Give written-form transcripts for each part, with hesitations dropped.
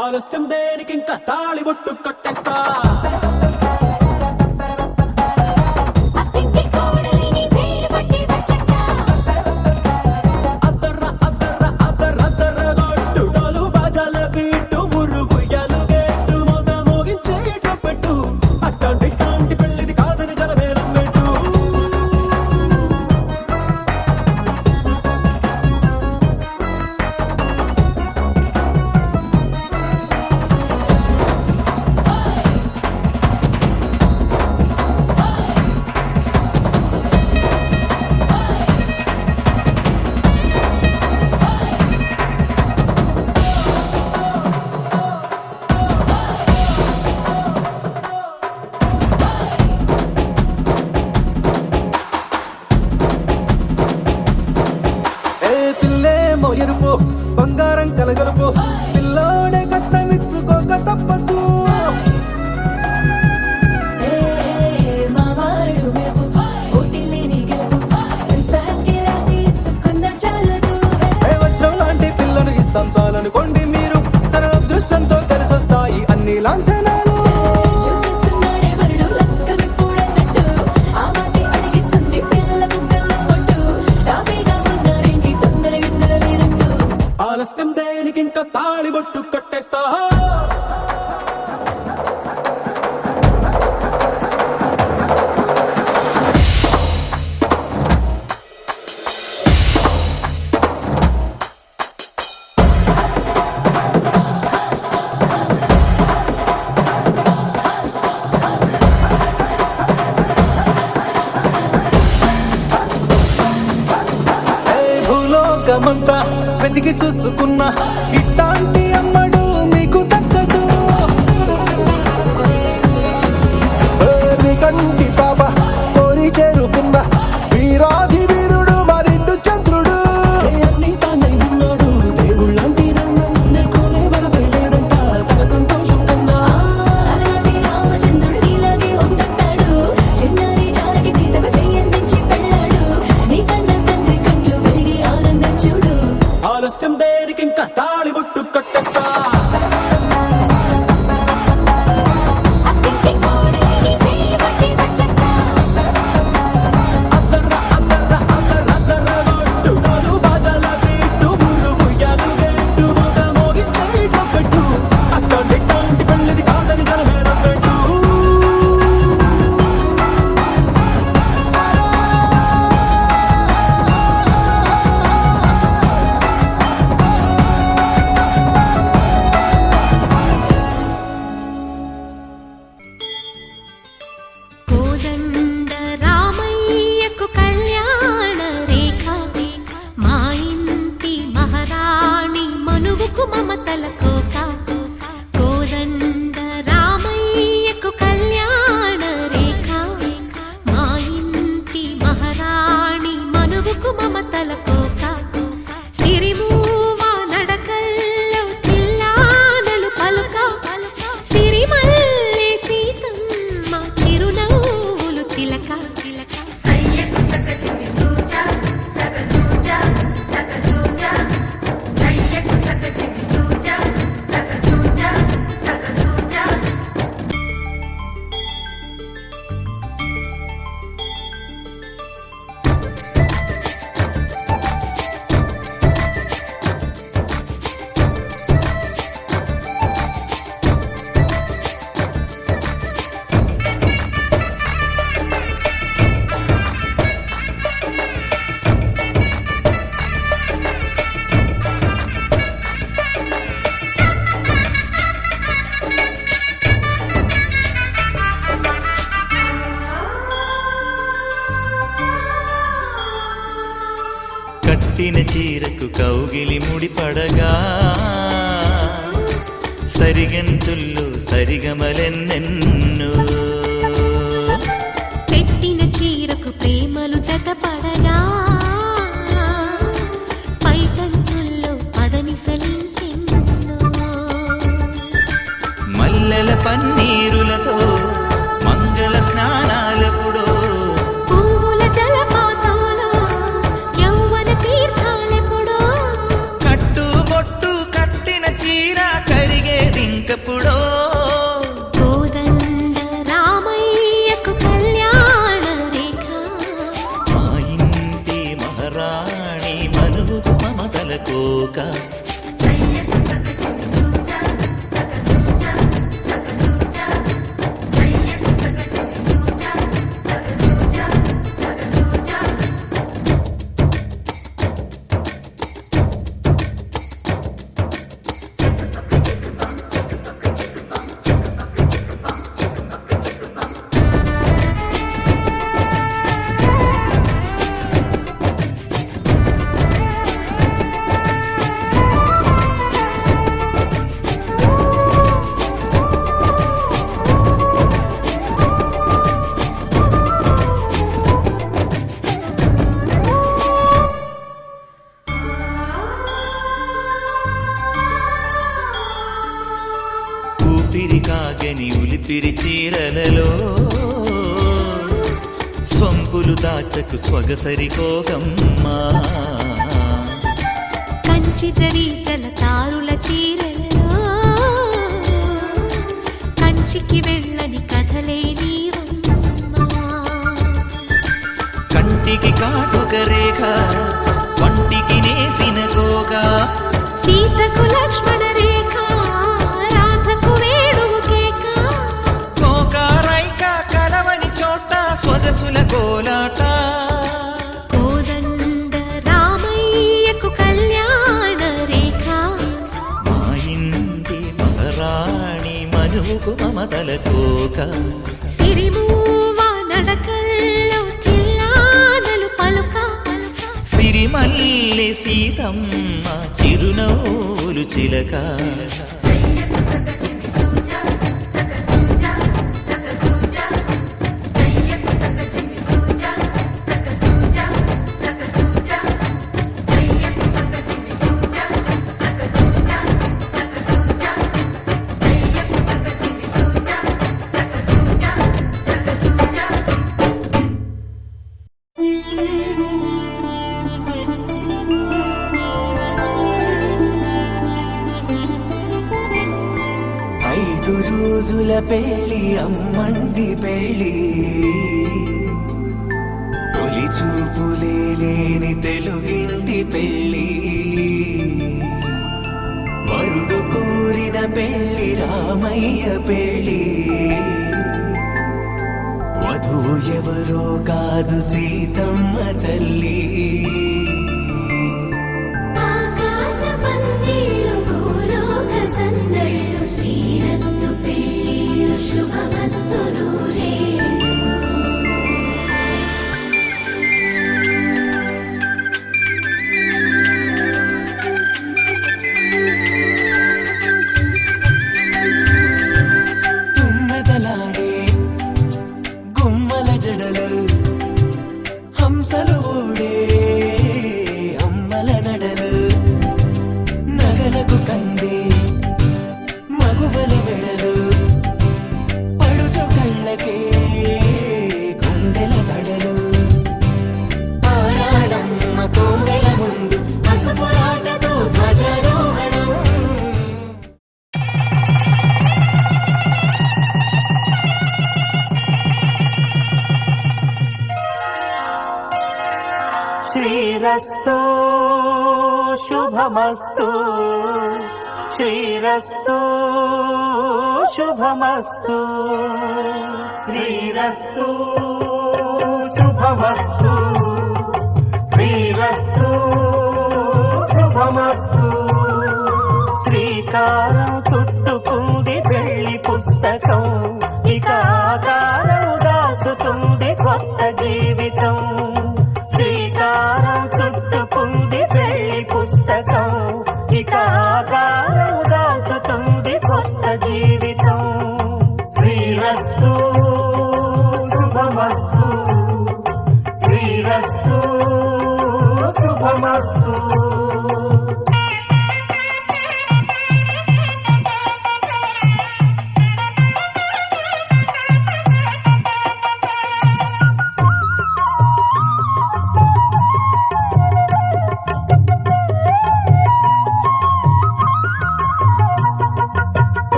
ఆలస్యం దేనికి ఇంకా తాళిబొట్టు కట్టేస్తా ఎరుపు బంగారం కలగలుపు పిల్లోడే కట్టమిచ్చుకోక తప్పదు వజ్రం లాంటి పిల్లను ఇస్తాం చాలనుకోండి మీరు తన అదృష్టంతో కలిసొస్తాయి అన్ని లాంఛనాలు ఆలస్యం దేనికి ఇంకా తాళిబొట్టు కట్టేస్తా భూలోకమంతా వెతికి చూసుకున్నా ఇట్లాంటి అమ్మడు మీకు దక్కదు కంటి పాప కోరి చేరుకున్న వీరాధి వీరుడు మరిండు చంద్రుడు అన్ని తానై ఉన్నాడు దేవుళ్ళంటి నన్ను కోరే వరపై లేదంట తన సంతోషం కన్నా రామచంద్రుడు ఇలాగే ఉంటుంటాడు చిన్నారి జానకి సీతకు చెయ్యందించి పెళ్ళాడు నీ కన్న తండ్రి కండ్లు వెలిగి ఆనందం చూడు ఆలస్యం దేనికి ఇంకా తాళిబొట్టు సరిగెంతుల్లో సరిగమలెన్నెన్నో పెట్టిన చీరకు ప్రేమలు జతపడగా పైకంచుల్లో పదనిసలింకెన్నో మల్లెల పన్నీరులతో మంగళ స్నానాలెప్పుడో పువ్వుల జలపాతంలో యౌవన తీర్థాలెప్పుడో కట్టుబొట్టు కట్టిన చీర కరిగేదింకప్పుడో కోదండ రామయ్యకు కళ్యాణ రేఖ మా ఇంటి మహారాణి మనుగు మమతల కోక ఊపిరి కాగని ఉలిపిరి చీరలలో స్వంపులు దాచకు స్వగసరి కోగమ్మా కంచి జరి జలతారుల చీరలలో కంచికి వెళ్ళని కథలే నీవమ్మా కంటికి కాటుక రేఖ వంటికి నేసిన కోగా సీతకు లక్ష్మణ రేఖ రాధకు వేణువు కేక కోకారైక కలవని చోట స్వగసుల కోలాట కోదండ రామయ్యకు కళ్యాణ రేఖ మా ఇంటి మహారాణి మనువుకు మమతల కోక సిరిమూవ నడకల్లో తిల్లానలు పలుక సిరిమల్లె సీతమ్మ చిరునవ్వులు చిలక రోజుల పెళ్ళి అమ్మండి పెళ్ళి తొలి చూపులే లేని తెలుగింటి పెళ్ళి వరుడు కోరిన పెళ్ళి రామయ్య పెళ్ళి వధువు ఎవరో కాదు సీతమ్మ తల్లి శ్రీరస్తు శుభమస్తు శ్రీరస్తు శుభమస్తు శ్రీరస్తు శుభమస్తు శ్రీరస్తు శుభమస్తు శ్రీకారం చుట్టుకుంది పెళ్లి పుస్తకం ఇక ఆకారం దాచుతుంది కొత్త జీవితం శ్రీకారం చుట్టుకుంది పెళ్లి పుస్తకం ఇక ఆకారం దాచుతుంది కొత్త శ్రీరస్తు శుభమస్తు శ్రీరస్తు శుభమస్తు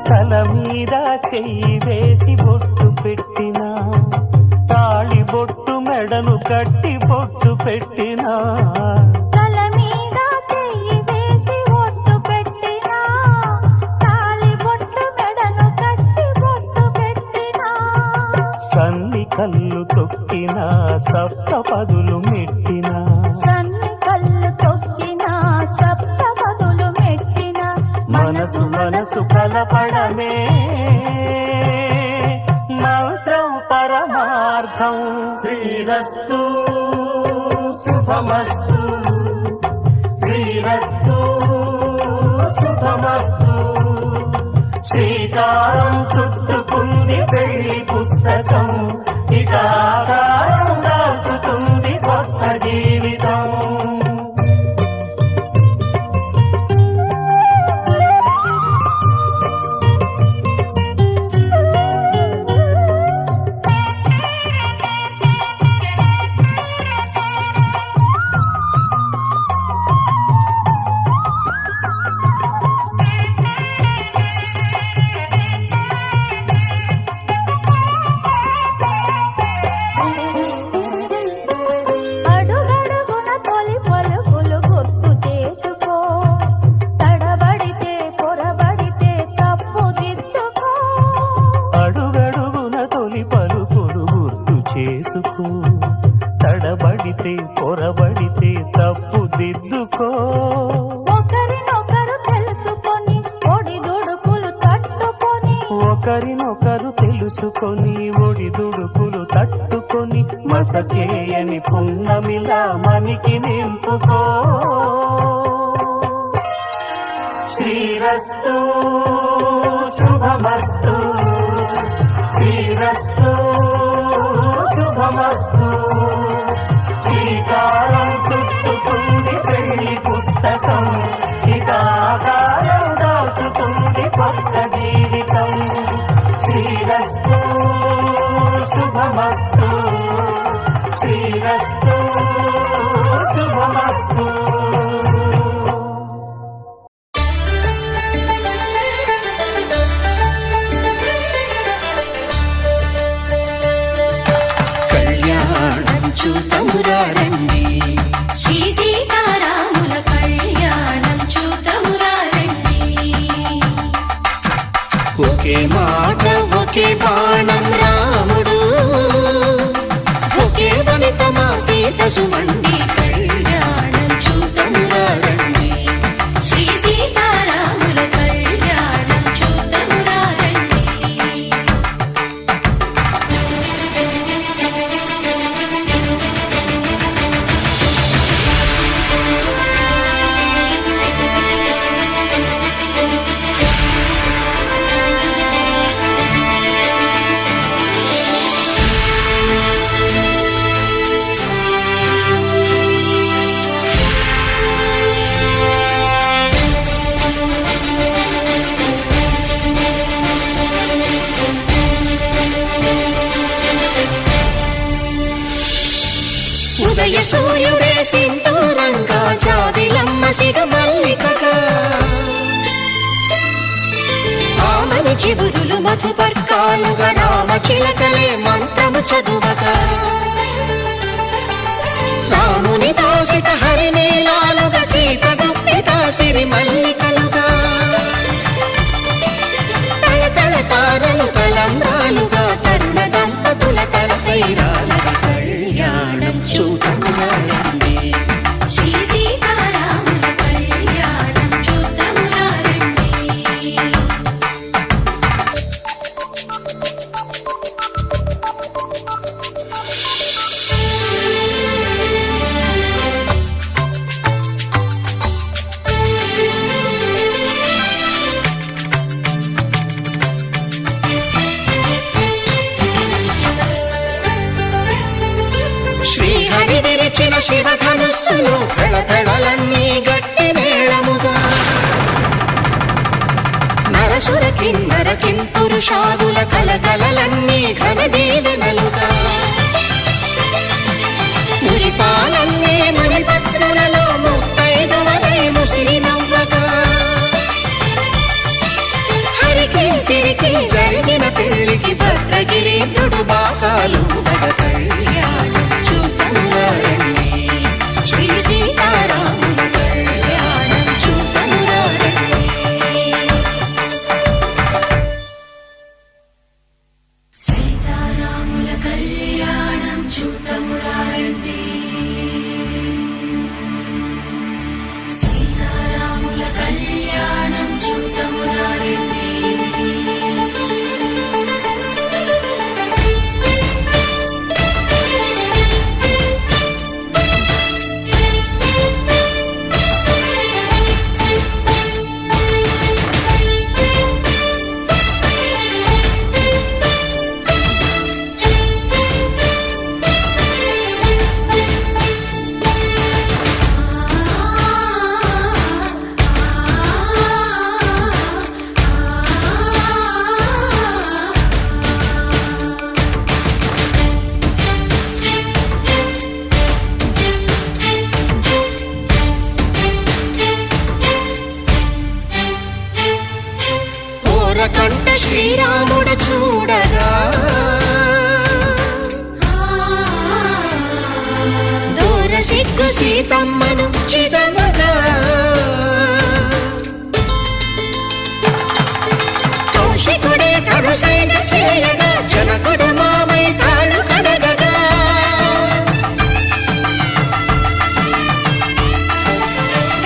తల మీద చెయ్యి వేసి బొట్టు పెట్టినా తాళి బొట్టు మెడను కట్టి బొట్టు పెట్టినా తల మీద చెయ్యి వేసి ఒట్టు పెట్టినా తాళి బొట్టు మెడను కట్టి బొట్టు పెట్టినా సన్ని కళ్ళు తొక్కినా సప్త పదులు మెట్టినా సన్ని కళ్ళు తొక్కినా సప్త పదులు మెట్టినా మనసు మనసు కలపడమే మంత్రం పరమార్థం శ్రీరస్తు శుభమస్తు శ్రీరస్తు శుభమస్తు శ్రీకారం చుట్టుకుంది పెళ్లి పుస్తకం ఇక ఆకారం దాచుతుంది కొత్త జీవితం అడుగడుగున తొలి పలుకులు గుర్తు చేసుకో తడబడితే పొరబడితే తప్పు దిద్దుకో అడుగడుగున తొలి పలుకులు గుర్తు చేసుకో తడబడితే పొరబడితే తప్పు దిద్దుకో ఒకరినొకరు తెలుసుకొని ఒడిదుడుకులు తట్టుకొని ఒకరినొకరు తెలుసుకొని ఒడిదుడుకులు తట్టుకొని మసకేయని పున్నమిలా మనికి నింపుకో శ్రీరస్తు శుభమస్తు శ్రీరస్తు శుభమస్తు శ్రీకారం చుట్టుకుంది పెళ్లి పుస్తకం ఇక ఆకారం దాచుతుంది కొత్త జీవితం శ్రీరస్తు శుభమస్తు శ్రీరస్తు శుభమస్తు కళ్యాణం చూతమురారండి శ్రీ సీతారాముల కళ్యాణం చూతమురా రండి. ఒకే మాట ఒకే బాణం రాముడు ఒకే వనిత మా సీత సుమండి కళ్యాణం చూతమురారండి శ్రీ సీతారాముల కళ్యాణం చూతమురా రండి. ఉదయ సూర్యుడే సింధూరంగా జాబిలమ్మ సిగ మల్లికగా ఆమని చివురులు మధుపర్కాలుగా రామ చిలకలే మంత్రము చదువగా రాముని దోసిట హరినీలాలుగా సీత గుప్పిట సిరి మల్లికలుగా తళతళ తారలు తలంబ్రాలుగా తరుణ దంపతుల తలపై రాలగా కళ్యాణం చూతమురారండి శ్రీ సీతారాముల కళ్యాణం చూతమురా రండి. శివధనుస్సులు పెళపెళలన్నీ గట్టి మేళముగా నరసుర కిన్నర కింపురుషాదుల కలకలలన్నీ ఘన దీవెనలుగా మురిపాలన్నీ మణిపత్రులలో ముత్తైదువలై ముసిరి నవ్వగా హరికి సిరికి జరిగిన పెళ్లికి భద్రగిరీంద్రుడు బాకాలు మగ కళ్యాణం చూతమురారండి శ్రీ సీతారాముల కళ్యాణం చూతమురారండి సీతారాముల కళ్యాణం చూతమురారండి సీతారాముల కళ్యాణం చూతమురారండి కంట శ్రీరాముడు చూడగా దూర సిగ్గు సీతమ్మను చిదమగా కౌశికుడే కరుసైన చేయగా జనకుడు మామై కాళ్ళు కడగగా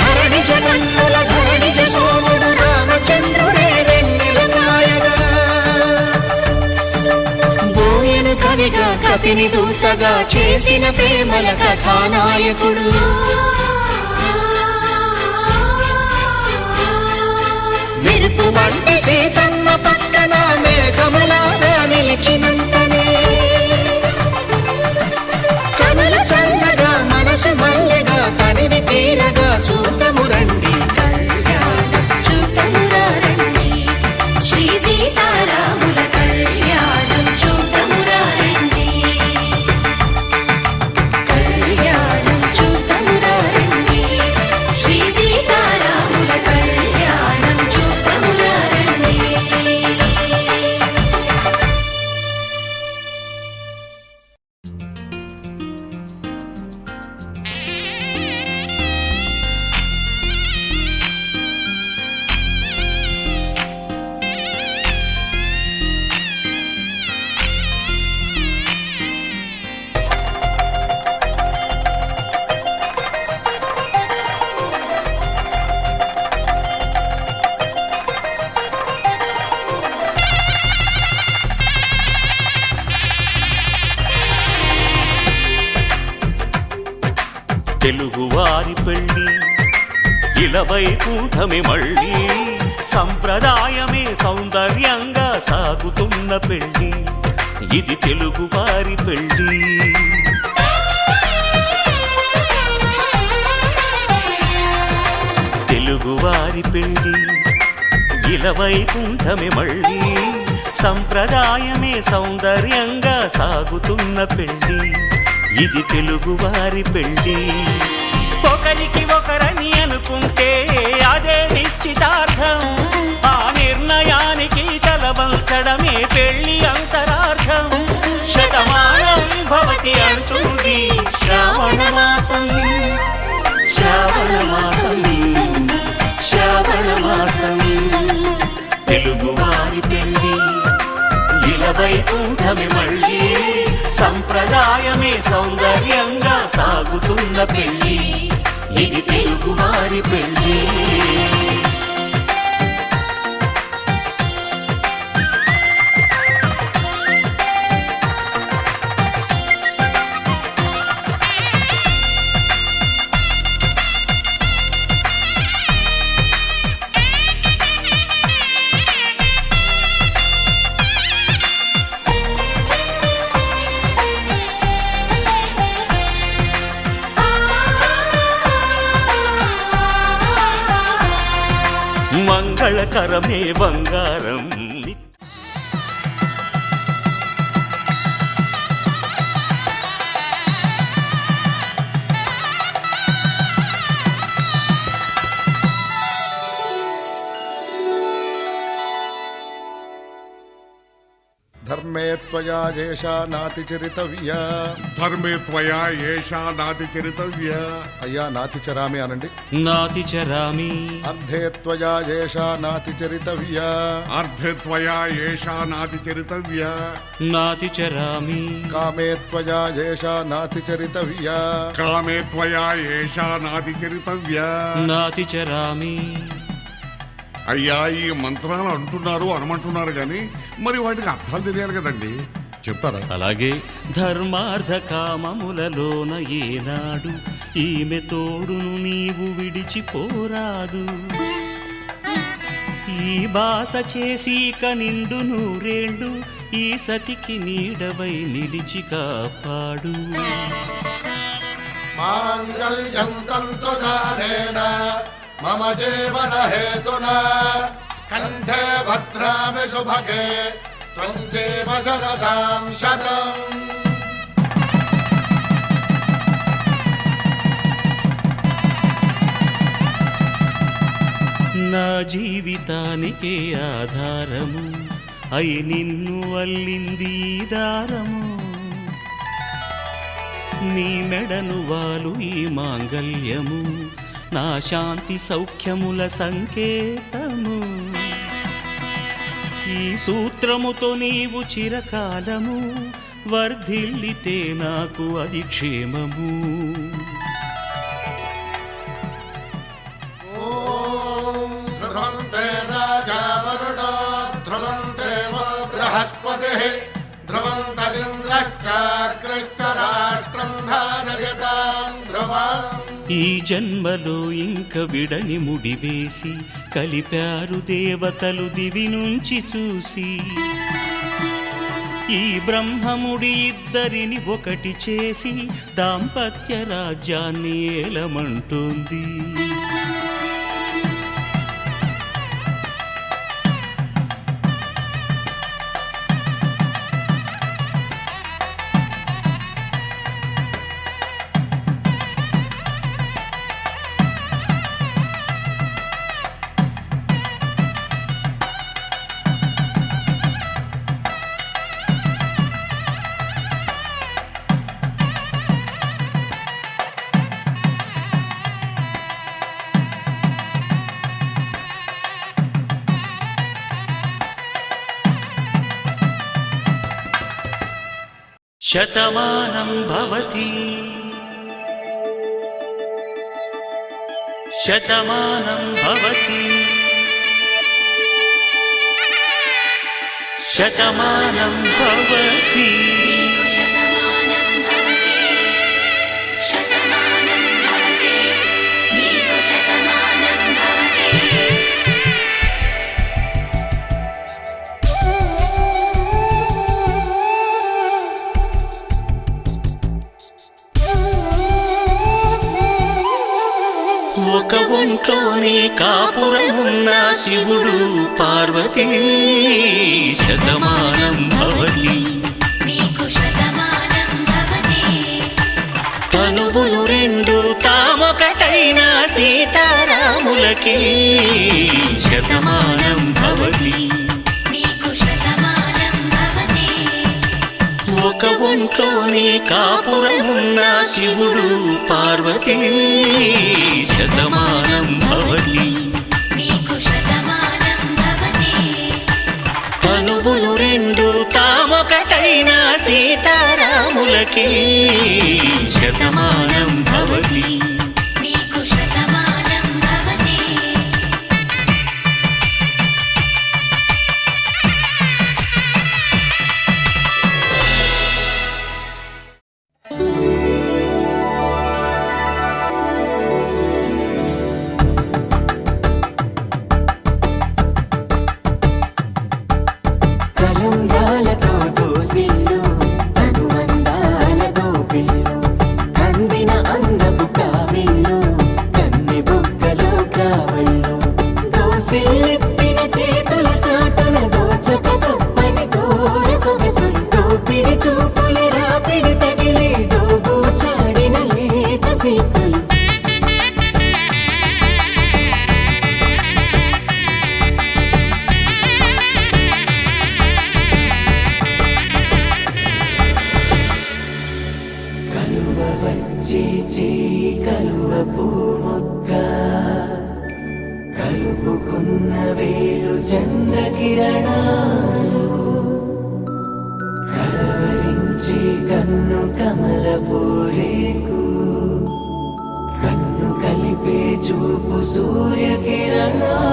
ధరణి జగన్నుల ధరణిజ సోముడు రామచంద్రుడే కవిగా కపిని దూతగా చేసిన ప్రేమల కథానాయకుడు మెరుపు వంటి సీతమ్మ పక్కన మేఘములాగా నిలిచినంతనే కనుల చల్లగా మనసు మల్లెగా తనివి తీరగా చూతమురండి కళ్యాణం చూతమురారండి శ్రీ సీతారాముల కళ్యాణం చూతమురారండి కళ్యాణం చూతమురారండి శ్రీ సీతారాముల కళ్యాణం చూతమురారండి తెలుగువారి పెళ్ళి ఇలవైకుంఠమే మళ్ళీ సంప్రదాయమే సౌందర్యంగా సాగుతున్న పెళ్ళి ఇది తెలుగువారి పెళ్ళి తెలుగువారి పెళ్ళి ఇలవైకుంఠమే మళ్ళీ సంప్రదాయమే సౌందర్యంగా సాగుతున్న పెళ్ళి ఇది తెలుగువారి పెళ్ళి ఒకరికి ఒకరని అనుకుంటే అదే నిశ్చితార్థం ఆ నిర్ణయానికి తలవంచడమే పెళ్ళి అంతరార్థం శతమానం భవతి అంటుంది శ్రావణ మాసం శ్రావణ మాసం శ్రావణ మాసం తెలుగువారి పెళ్ళి ఇలవైకుంఠమే మళ్ళీ సంప్రదాయమే సౌందర్యంగా సాగుతున్న పెళ్ళి ఇది తెలుగువారి పెళ్ళి మంగళకరమే బంగారం. ధర్మే త్వయా ఏషా నాతిచరితవ్యా. ధర్మే త్వయా ఏషా నాతిచరితవ్య. అయ్యా నాతిచరామి అనండి. నాతిచరామి. అర్ధే త్వయా ఏషా నాతిచరితవ్యా. అర్ధే త్వయా ఏషా నాతిచరితవ్య. నాతిచరామి. కామే త్వయా ఏషా నాతిచరితవ్యా. కామే త్వయా ఏషా నాతిచరితవ్య. నాతిచరామి. అయ్యా ఈ మంత్రాలు అంటున్నారు అనమంటున్నారు గాని మరి వాటికి అర్థాలు తెలియాలి కదండి, చెప్తారా? అలాగే ధర్మార్థ కామములలోన ఏనాడు ఈమె తోడును నీవు విడిచిపోరాదు. ఈ బాస చేసి నిండు నూరేళ్ళు ఈ సతికి నీడవై నిలిచి కాపాడు. మాంగళ్యం తంతునానేన మమ జీవన హేతునా కంఠే భద్రామి శుభగే త్వం జీవ శరదాం శతం. నా జీవితానికే ఆధారము అయి నిన్ను అల్లింది ఈ దారము. నీ మెడను వాలు ఈ మాంగల్యము నా శాంతి సౌఖ్యముల సంకేతము. ఈ సూత్రముతో నీవు చిరకాలము వర్ధిల్లితే నాకు అది క్షేమము. ఓం ధ్రువంతే రాజా వరుణో ధ్రువంతే బృహస్పతిః ధ్రువంతరింద్రశ్చాగ్రశ్చ రాష్ట్రం ధారయతాం ధ్రువం. ఈ జన్మలో ఇంక విడని ముడివేసి కలిపారు దేవతలు దివి నుంచి చూసి. ఈ బ్రహ్మముడి ఇద్దరిని ఒకటి చేసి దాంపత్య రాజ్యాన్ని ఏలమంటోంది. శతమానం భవతి శతమానం భవతి శతమానం భవతి. శతమానం భవతి శతమానం భవతి నీకు శతమానం భవతి. ఒక ఒంట్లోనే కాపురమున్న శివుడు పార్వతీ శతమానం భవతి. నీకు శతమానం భవతి. తనువులు రెండు తామొకటైన సీతారాములకి శతమానం భవతి. నీకు శతమానం భవతి. ఒక ఒంట్లోనే కాపురమున్న శివుడు పార్వతీ శతమానం భవతి. నీకు శతమానం భవతి. తనువులు రెండు తామొకటైన సీతారాములకి శతమానం భవతి. నీకు శతమానం భవతి. తలంబ్రాలతో దోసిల్లు అనుబంధాలతో పిల్లు కందిన అందపు కావ్య కలువపు మొక్క కలుపుకున్న వేలు చంద్రకిరణాలు కలవరించి కన్ను కమలపు రేకు కన్ను కలిపే చూపు సూర్యకిరణాలు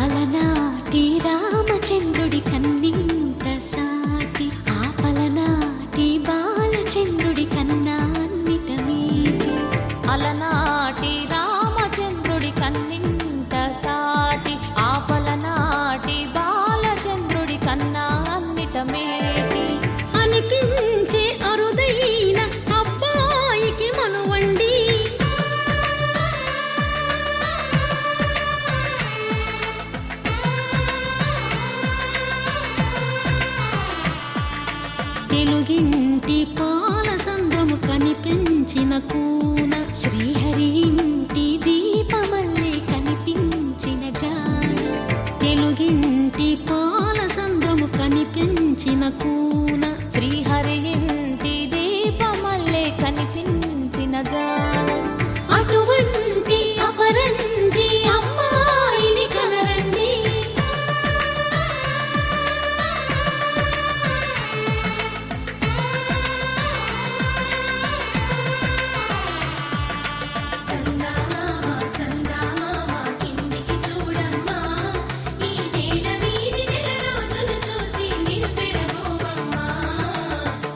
అలనాటి రామచంద్రుడి కన్నింత సాటి ఆపలనాటి బాలచంద్రుడి కన్నా అన్నిట మీటి అలనాటి రామచంద్రుడి కన్నింత సాటి ఆపలనాటి బాలచంద్రుడి కన్నా అన్నిట మేటి అనిపించే అరుదైన అబ్బాయికి మనువండి తెలుగింటి పాలసంద్రము కనిపించిన కూన శ్రీహరి ఇంటి దీపమల్లే కనిపించిన జాడ తెలుగింటి పాలసంద్రము కనిపించిన కూన శ్రీహరి ఇంటి దీపమల్లే కనిపించిన జాడ అటువంటి అపరంజి అమ్మాయిని కనరండి చందమామ చందమామ కిందికి చూడమ్మా ఈ నేల వీధి నెల రోజులు చూసి నివ్వెరబోవమ్మా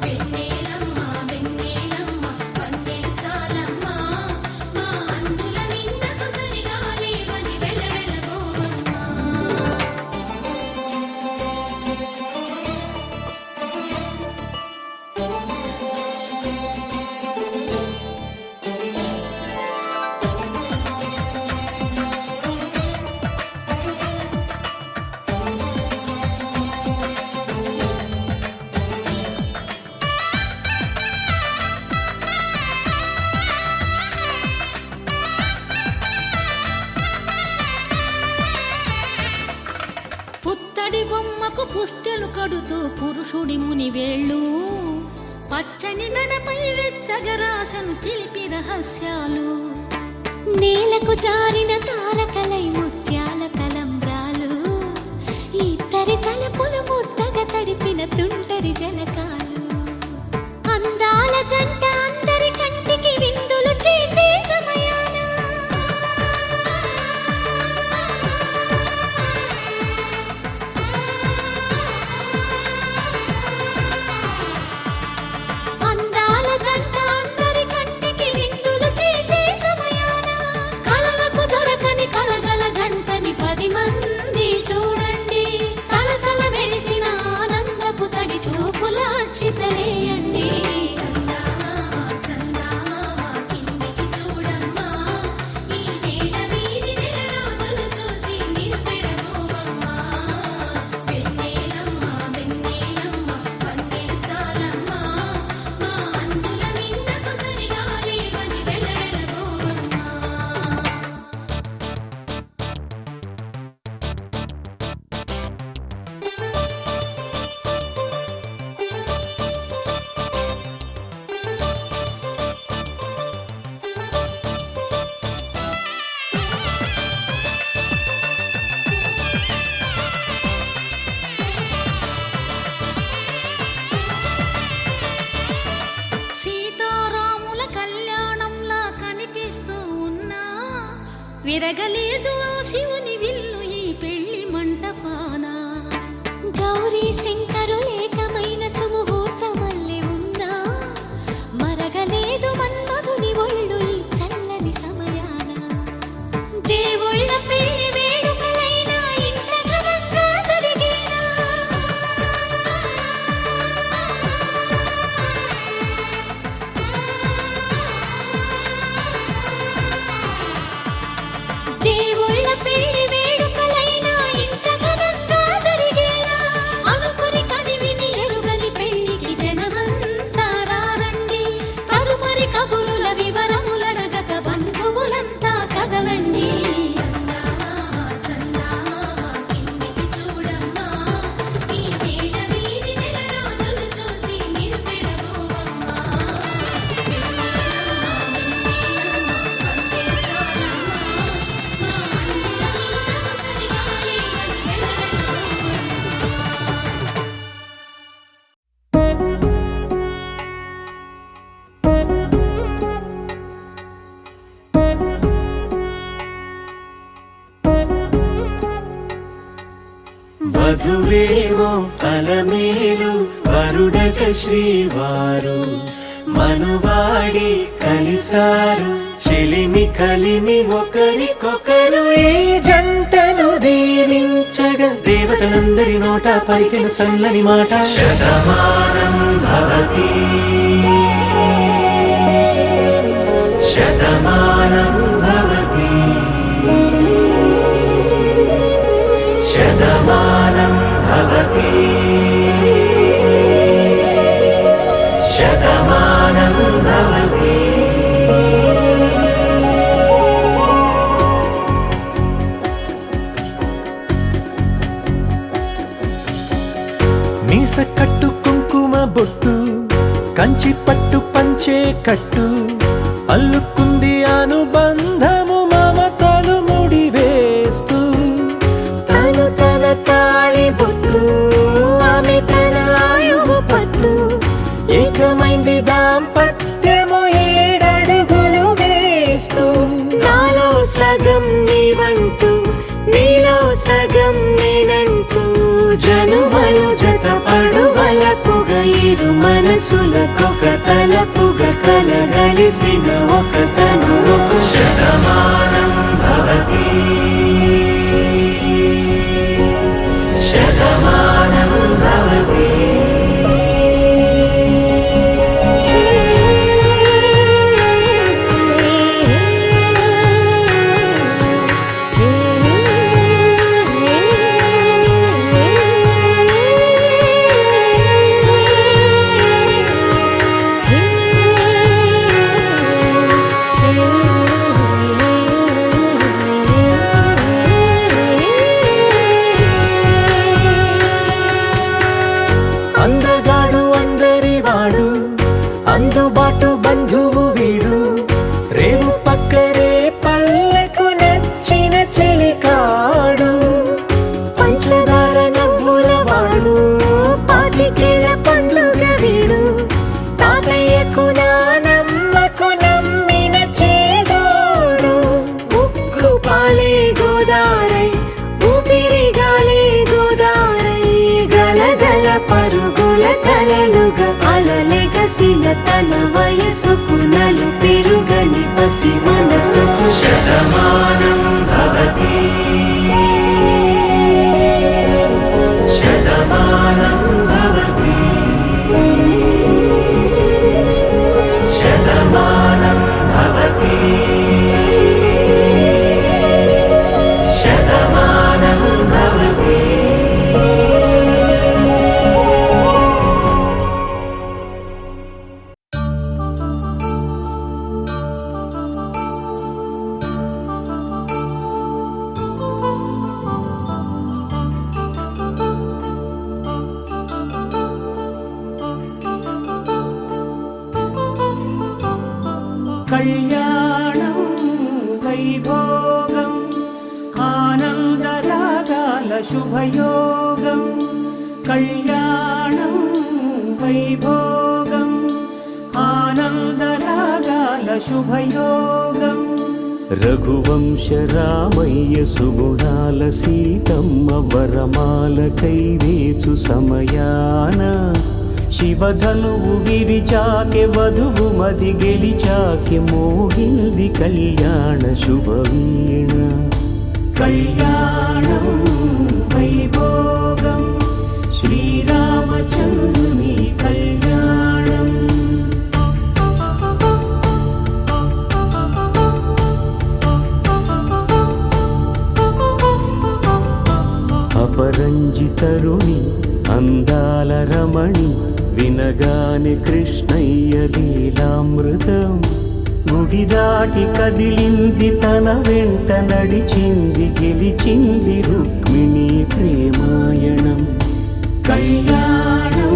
వెన్నెలమ్మ వెన్నెలమ్మ వన్నెలు చాలమ్మా మా అందుల మిన్నకు సరిగా లేవని వెలవెలబోవమ్మా పుత్తడి బొమ్మకు పుస్తెలు కడుతూ పురుషుడి ముని వేళ్ళు పచ్చని నడపై వెచ్చగరాసను చిలిపి రహస్యాలు నేలకు జారిన తారకలై ముత్యాల తలంబ్రాలు ఇద్దరి తలపులు ముద్దగా తడిపిన తుంటరి జలకాలు అందాల జంట అందరి కంటికి విందులు చేసే సమయాన అందాల జంట అందరి కంటికి విందులు చేసే సమయాన కలలకు దొరకని కలగల జంటని 10 మంది చూడండి తలతల మెరిసిన ఆనందపు తడి చూపుల అక్షితలేయండి చందమామ విరగలేదు ఆ శివుని విల్లు ఈ పెళ్లి మంటపాన గౌరీ శంకరు ఏకమైన సుముహూర్తమల్లె ఉన్నా మరగలేదు మన్మధుని ఒళ్ళు ఈ చల్లని సమయాన దేవుళ్ళ పెళ్లి వేడుకలైనా ఇంత ఘనంగా జరిగేనా దేవుళ్ళ పెళ్లి వేడుకలైనా ఇంత ఘనంగా జరిగేనా అనుకుని కనివిని ఎరుగని పెళ్లికి జనమంతా రారండి తదుపరి కబురుల వివరములడగక బంధువులంతా కదలండి చందమామ కిందికి చూడమ్మా ఈ వేడ వీధి నెల రోజులు చూసి నివ్వెరబోవమ్మా వధువేమో అలమేలు వరుడట శ్రీవారు మనువాడి కలిసారు చెలిమి కలిమి ఒకరికొకరు ఈ జంటను దీవించగా దేవతలందరి నోట పలికిన చల్లని మాట శతమానం భవతి శతమానం భవతి శతమానం భవతి శతమానం భవతి మీస కట్టు కుంకుమ బొట్టు కంచి పట్టు పంచే కట్టు అల్లుకుంది అనుబంధము మమతలు ముడివేస్తూ తను తన తాళి బొట్టు ఆమె తన ఆయువు పట్టు ఏకమైంది దాంపత్యము 7 అడుగులు వేస్తూ నాలో సగం నీవంటూ నీలో సగం నేనంటూ జనుమలు జత పడువలపుగ ఇరు మనసులకొక తలపుగ కలగలిసిన ఒక తను ఒక శతమానం భవతి శతమానం భవతి అందగాడు అందరివాడు అందుబాటు బంధువు వీడు రేవు పక్కరే పల్లెకు నచ్చిన చెలికాడు పంచదార నవ్వుల వాడు పాతికేల పండుగ వీడు తాతయ్యకు నానమ్మకు నమ్మిన చేదోడు ఉక్కు పాలే గోదారై ఊపిరిగాలే గోదారై గలగల పరుగుల కలలుగా అలలెగసిన తన వయసుకు నలు పెరుగని పసి మనసుకు శతమానం భవతి శతమానం భవతి శతమానం భవతి శతమానం భవతి కళ్యాణం వైభోగం ఆనందరాగాల శుభయోగం కళ్యాణం వైభోగం ఆనందరాగాల శుభయోగం రఘువంశ రామయ్య సుగుణాల సీతమ్మ వరమాల కైవేచు సమయాన శివధనువు విరిచాకె వధువు మది గెలిచాకె మోగింది కళ్యాణ శుభవీణ కళ్యాణం వైభోగం శ్రీరామచంద్రుని కళ్యాణం అపరంజి తరుణి అందాల రమణి వినగానే కృష్ణయ్య లీలామృతం గుడి దాటి కదిలింది తన వెంట నడిచింది గెలిచింది రుక్మిణి ప్రేమాయణం కళ్యాణం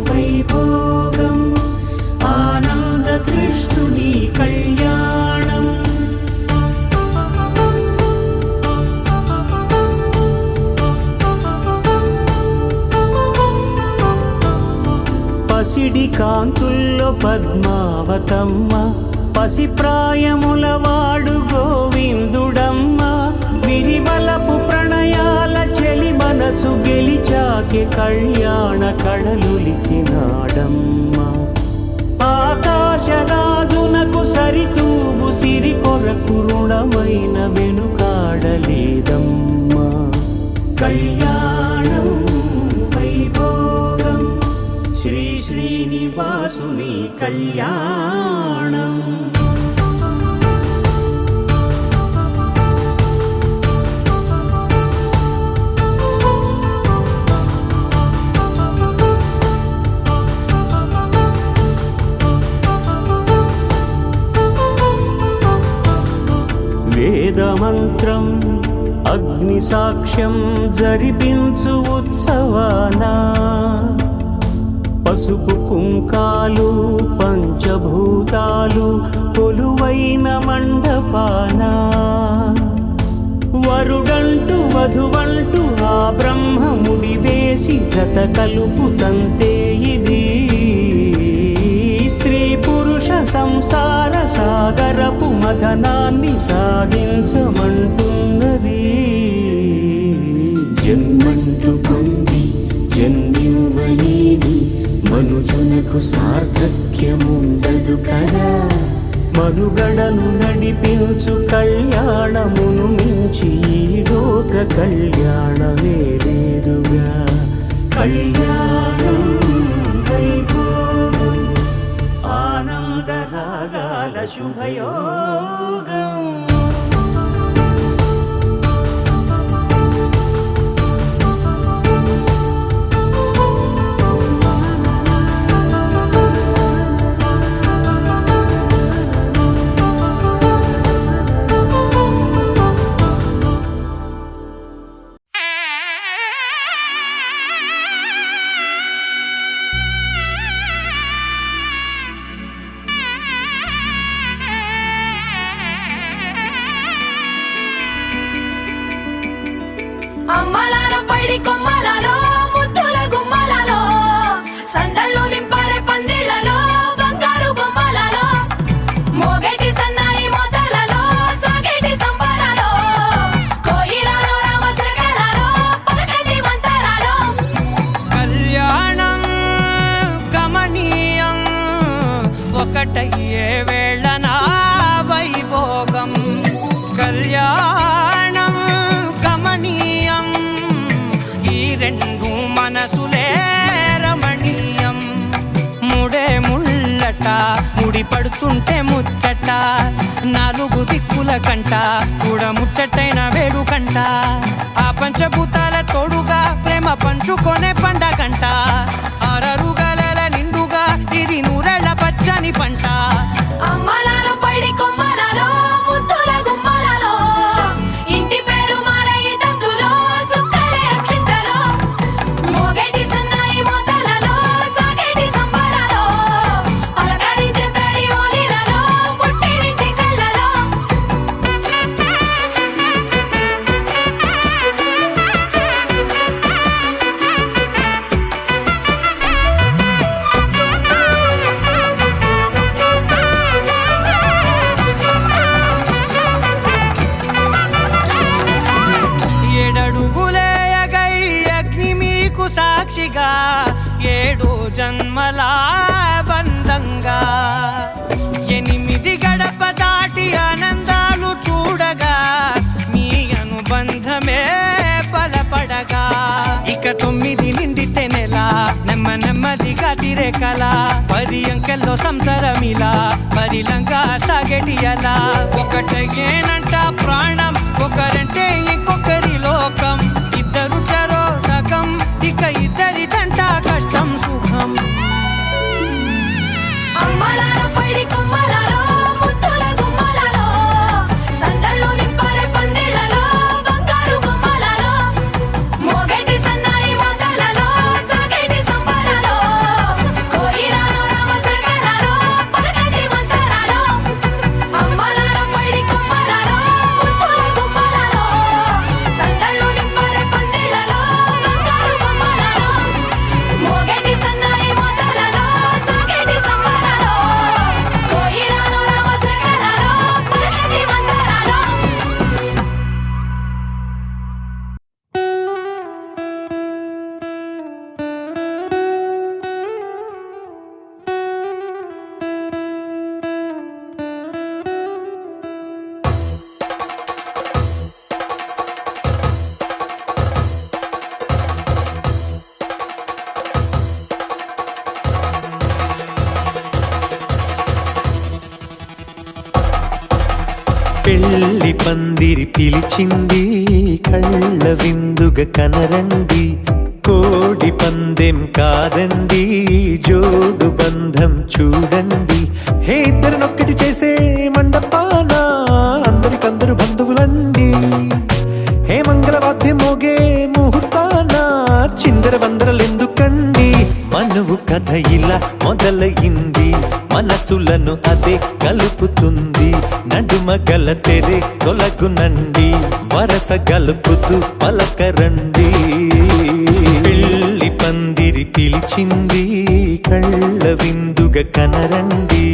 వైభోగం ఆనంద కృష్ణుని కళ్యాణం పసిడి కాంతుల్లో పద్మావతమ్మ పసిప్రాయముల వాడు గోవిందుడమ్మ విరివలపు ప్రణయాల చెలి మనసు గెలిచాకె కళ్యాణ కళలులికినాడమ్మ ఆకాశరాజునకు సరితూగు సిరి కొరకు రుణమైన వెనుకాడలేదమ్మ కళ్యాణం వైభోగం శ్రీ శ్రీనివాసుని కళ్యాణం వేదమంత్రం అగ్ని సాక్ష్యం జరిపించు ఉత్సవానా పసుపు కుంకాలు పంచభూతాలు కొలువైన మండపాన వరుడంటూ వధువంటూ ఆ బ్రహ్మముడి వేసి జత కలుపుతంతే ఇది స్త్రీ పురుష సంసార సాగరపు మథనాన్ని సాగించమంటున్నది జన్మంటూ పొంది జన్మివ్వలేని మనుజునకు సార్థక్యముండదు కదా మనుగడను నడిపించు కళ్యాణమును మించి ఈ లోక కళ్యాణమే లేదుగా కళ్యాణం వైభోగం ఆనంద రాగాల శుభయోగం అమ్మలాల పైడి కొమ్మలలో ముద్దుల గుమ్మలలో సందళ్ళు నింపారే పందిళ్లలో బంగారు బొమ్మలలో మోగేటి సన్నాయి మోతలలో సాగేటి సంబరాలో కోయిలలో రామశకలలో పలకటి మంతరాలో కళ్యాణం గమనీయం ఒకటయ్యే వేళనా వైభోగం కళ్యాణం గమనీయం ఈ రెండు మనసులే రమణీయం ముడే ముళ్ళట ముడి పడుతుంటే ముచ్చట నాలుగు దిక్కుల కంట చూడ ముచ్చటైన వేడుకంట ఆ పంచభూతాల తోడుగా ప్రేమ పంచుకొనే పండగంట అరరుగలల నిండుగా ఇది నూరెళ్ళ పచ్చని పంట అమ్మలాల పైడి కొమ్మలలో ముద్దుల గుమ్మలలో ఇంటి పేరు మారయి తందులో చుక్కలే అక్షింతలో మోగేటి సన్నాయి మోతలలో సాగేటి సంబరాలో పలకరించే తడి ఓలిలలో పుట్టినింటి కళ్ళలో 9 నిండితే నెల నెమ్మదిగా తీరే కల 10 అంకెల్లో సంసారమిలా పరిలంగా సాగేటి అలా ఒకటేనంట ప్రాణం ఒకరంటే ఇంకొకరి లోకం ఇద్దరు చరో సగం ఇక ఇద్దరిదంట కష్టం సుఖం అమ్మలాలో పడి కొమ్మలాలో ముద్దుల గుమ్మలాలో సందళ్ళు నింపారే పందిళ్ళలో బంగారు గుమ్మలాలో మోగేటి సన్నాయి మోతలలో సాగేటి సంబరాలో కోయిలాలో రామశకలాలో పలకటి మంతరాలో అమ్మలాలో పడి కొమ్మలాలో ముద్దుల గుమ్మలాలో సందళ్ళు నింపారే పందిళ్ళలో బంగారు గుమ్మలాలో మోగేటి సన్నాయి మోతలలో సాగేటి సంబరాలో కోయిలాలో రామశకలాలో పలకటి మంతరాలో పెళ్లి పందిరి పిలిచింది కళ్ళ విందుగా కనరండి కోడి పందెం కాదండి జోడు బంధం చూడండి హే ఇద్దరినొక్కటి చేసే మండపాన అందరికందరు బంధువులండి హే మంగళవాద్యం మోగే ముహూర్తాన చిందర వందరలెందుకండి మనువు కథ ఇలా మొదలయింది మనసులను అదే కలుపుతుంది నడుమ గల తెరే తొలగునండి వరస గలుపుతూ పలకరండి పెళ్లి పందిరి పిలిచింది కళ్ళ విందుగా కనరండి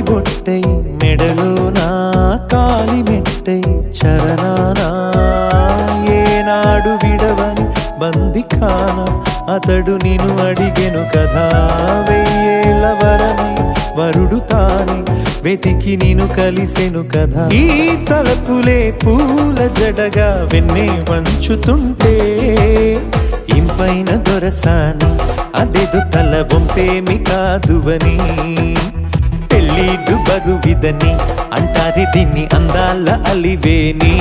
బొట్టై మెడలోనా కాలి మెట్టై చరణానా ఏనాడు విడవని బందిఖాన అతడు నిన్ను అడిగెను కదా వెయ్యేళ్ళ వరమై వరుడు తానే వెతికి నిన్ను కలిసెను కదా ఈ తలపులే పూల జడగా వెన్నే వంచుతుంటే ఇంపైన దొరసాని అదేదో తల వంపేమి కాదువని పెళ్ళిడు బరువిదని అంటారే దీన్ని అందాల అలివేని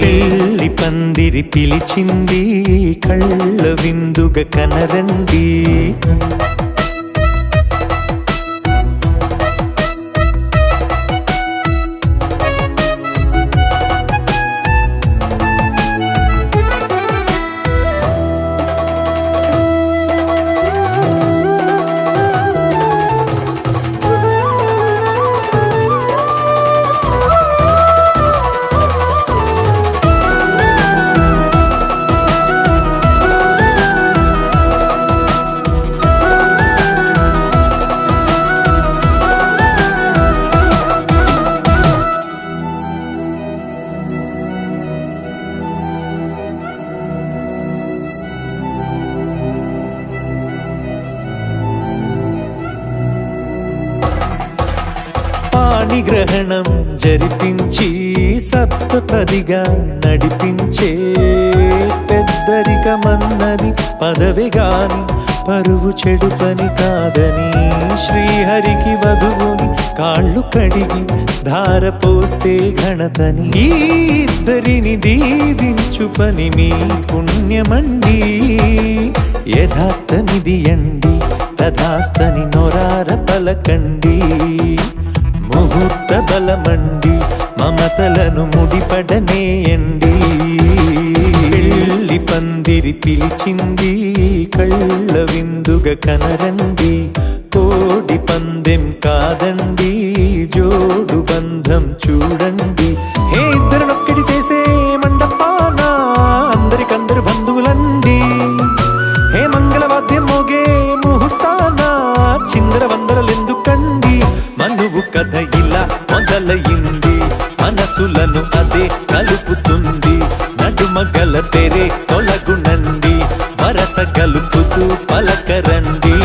పెళ్లి పందిరి పిలిచింది కళ్ళ విందుగా కనరండి పాణిగ్రహణం జరిపించి సప్తపదిగా నడిపించే పెద్దరికమన్నది పదవి గాని పరువు చెడు పని కాదని శ్రీహరికి వధువుని కాళ్ళు కడిగి ధార పోస్తే ఘనతని ఈ ఇద్దరిని దీవించు పని మీ పుణ్యమండి యథార్థమిది అండి తథాస్తని నొరార పలకండి ముహూర్త బలమండి మమతలను ముడిపడనేయండి పెళ్లి పందిరి పిలిచింది కళ్ళ విందుగా కనరండి కోడి పందెం కాదండి జోడు బంధం చూడండి హే ఇద్దరినొక్కటి చేసే మండపాన అందరికందరు బంధువులన్నీ మనువు కథ ఇలా మొదలయింది, మనసులను అదే కలుపుతుంది. నడుమగల తెరే తొలగునండి, వరస కలుపుతూ పలకరండి.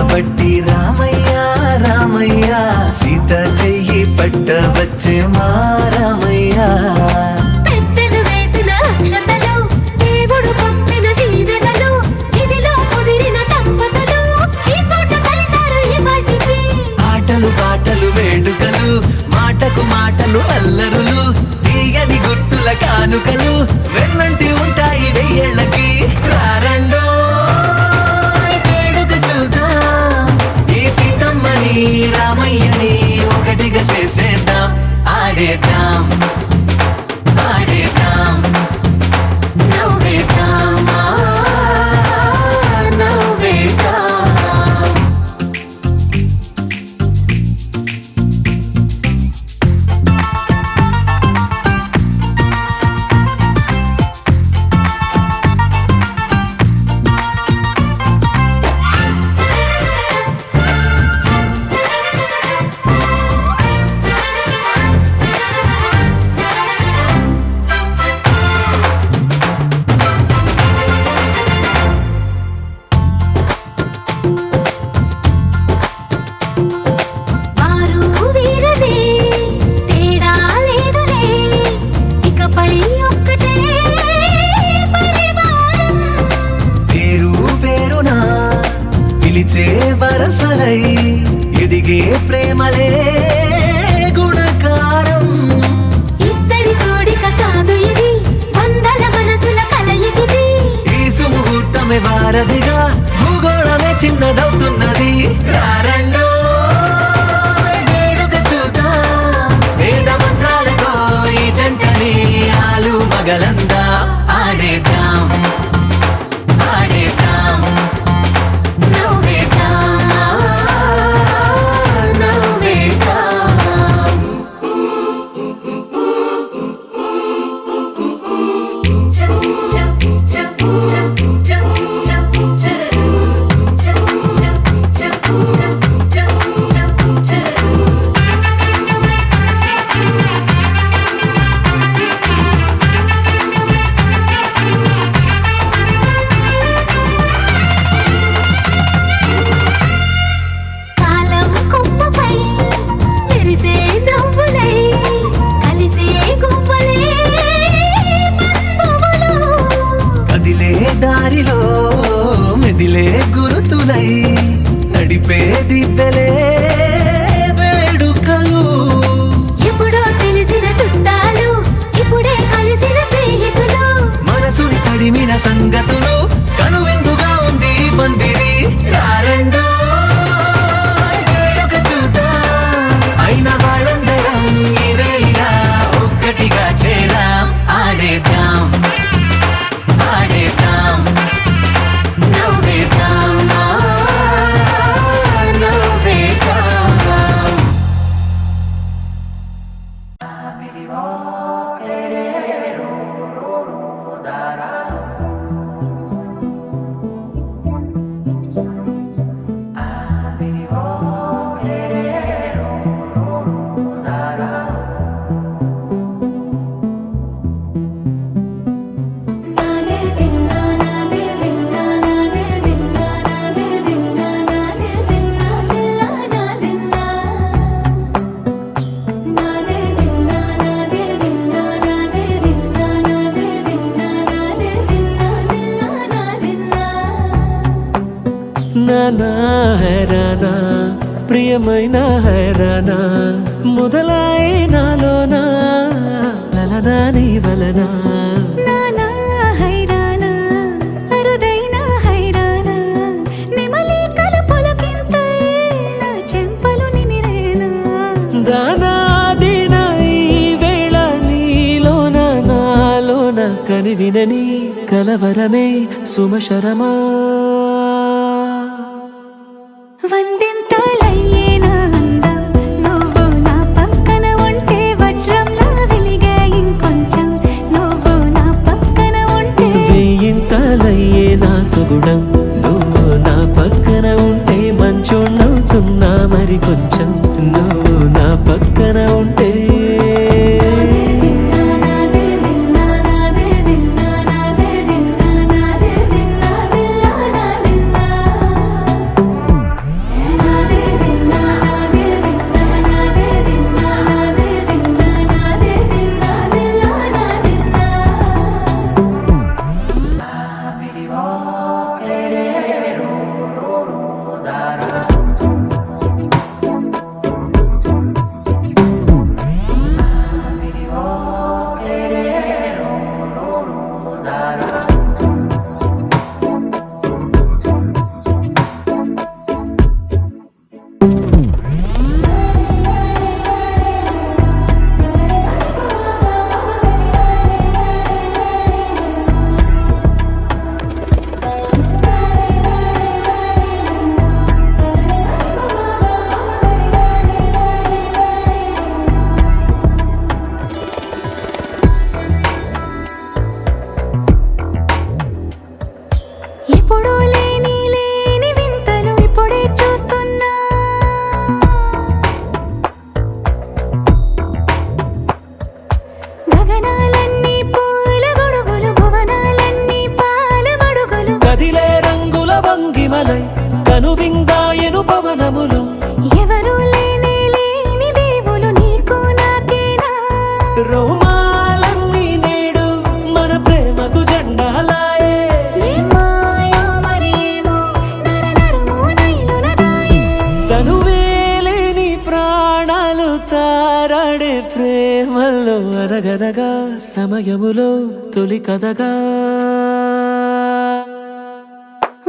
పట్టి రామయ్య రామయ్య, సీత చెయ్యి పట్టవచ్చే మా రామయ్య. పెద్దలు వేసిన అక్షతలు, దేవుడు పంపిన దీవెనలు, ఇవిలో కుదిరిన దంపతులు ఈ చోట కలిసారు ఈ వాటికి. ఆటలు పాటలు వేడుకలు, మాటకు మాటలు అల్లరులు, తీయని గుర్తుల కానుకలు వెన్నంటి ఉంటాయి వెయ్యేళ్ళకి. రారండో రామయ్యని ఒకటిగా చేసేద్దాం, ఆడేద్దాం ఆడేద్దాం, నవ్వేద్దాం నవ్వేద్దాం. వరసలై ఎదిగే ప్రేమలే గుణకారం. ఇద్దరి కోడిక కాదు ఇది, వందల మనసుల కలయికిది. ఈ సుముహూర్తమే వారధిగా, భూగోళమే చిన్నదవుతున్నది. రారండో వేడుక చూద్దాం, వేద మంత్రాలతో ఈ జంటని ఆలు మగలందా ఆడేద్దాం ఆడేద్దాం. దారిలో మెదిలే గురుతులై నడిపే దివ్వెలే వేడుకలు. ఎప్పుడో తెలిసిన చుట్టాలు, ఇప్పుడే కలిసిన స్నేహితులు, మనసుని తడిమిన సంగతులు, కనువిందుగా ఉంది పందిరి. రారండో వేడుక చూద్దాం, అయిన వాళ్ళందరం ఈ వేళ ఒక్కటిగా చేరాం, ఆడేద్దాం ఆడేద్దాం, నవ్వేద్దాం నవ్వేద్దాం. నా హైరానా ప్రియమైన హైరానా మొదలాయి నాలోనా లలనా నీ వలనా నానా హైరానా అరుదైన హైరానా నెమలి కలుపులకింతై నా చెంపలు నిమిరేనా దానాదిన ఈ వేళ నీలోన నాలోన కనివినని కలవరమే సుమశరమా వందింతలయ్యేనా అందం నువ్వు నా పక్కన ఉంటే వజ్రంలా వెలిగే ఇంకొంచెం నువ్వు నా పక్కన ఉంటే వేయింతలయ్యే నా సుగుణం నువ్వు నా పక్కన ఉంటే మంచోళ్ళవుతున్నా మరి కొంచెం నువ్వు నా పక్కన ఉంటే ఎప్పుడూ లేని లేని వింతలు ఇప్పుడే చూస్తున్నా గగనాలన్నీ పూల గొడుగులు భువనాలన్నీ పాల మడుగులు కదిలే రంగుల భంగిమలై కనువిందాయను పవనములు ఎవరూ లేని లేని దేవులు నీకు నాకేనా రోమాలన్నీ నేడు మన ప్రేమకు జెండాలాయే ఏ మాయో మరి ఏమో నరనరమో నైలున దాయే తనువేలేని ప్రాణాలు తారాడే ప్రేమల్లో అనగనగా సమయములో తొలి కథగా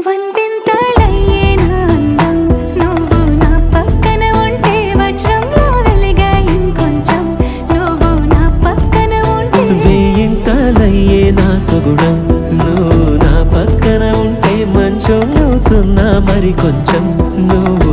వందింతలయ్యేనా అందం నువ్వు నా పక్కన ఉంటే వజ్రంలా వెలిగే ఇంకొంచెం నువ్వు నా పక్కన ఉంటే వేయింతలయ్యే నా సుగుణం నువ్వు నా పక్కన ఉంటే మంచోళ్ళవుతున్నా మరి కొంచెం నువ్వు